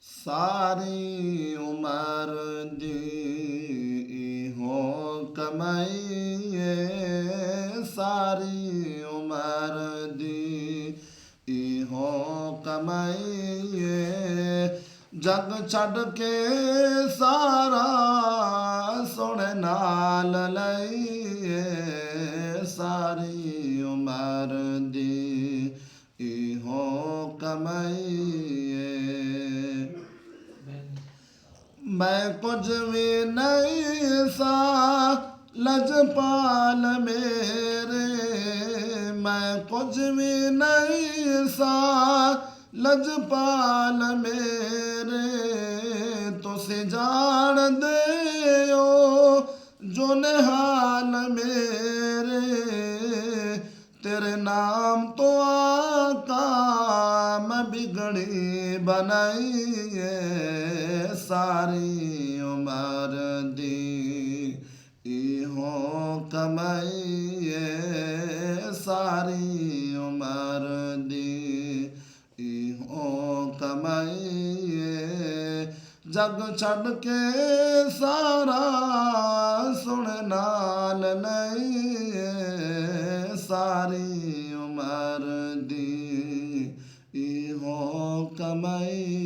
ਸਾਰੀ ਉਮਰ ਦੀ ਇਹੋ ਕਮਾਈਏ, ਸਾਰੀ ਉਮਰ ਦੀ ਇਹੋ ਕਮਾਈਏ। ਜਗ ਛੱਡ ਕੇ ਸਾਰਾ ਸੁਣੇ ਨਾਲ ਲਈਏ, ਸਾਰੀ ਉਮਰ ਦੀ ਇਹੋ ਕਮਾਈਏ। ਮੈਂ ਕੁਝ ਵੀ ਨਹੀਂ ਸਾਂ ਲਜਪਾਲ ਮੇਰੇ, ਮੈਂ ਕੁਝ ਵੀ ਨਹੀਂ ਸਾਂ ਲਜਪਾਲ ਮੇਰੇ। ਤੁਸੀਂ ਜਾਣਦੇ ਹੋ ਜੋ ਨਿਹਾਲ ਮੇਰੇ, ਤੇਰੇ ਨਾਮ ਤੋਂ ਆਕਾ ਮੈਂ ਬਿਗੜੀ ਬਣਾਈਏ, ਸਾਰੀ ਉਮਰ ਦੀ ਇਹੋ ਕਮਾਈਏ, ਸਾਰੀ ਉਮਰ ਦੀ ਇਹੋ ਕਮਾਈਏ। ਜਗ ਛੱਡ ਕੇ ਸਾਰਾ ਸੁਣ ਨਾਲ ਲਈਏ, ਸਾਰੀ ਉਮਰ ਦੀ ਇਹੋ ਕਮਾਈ।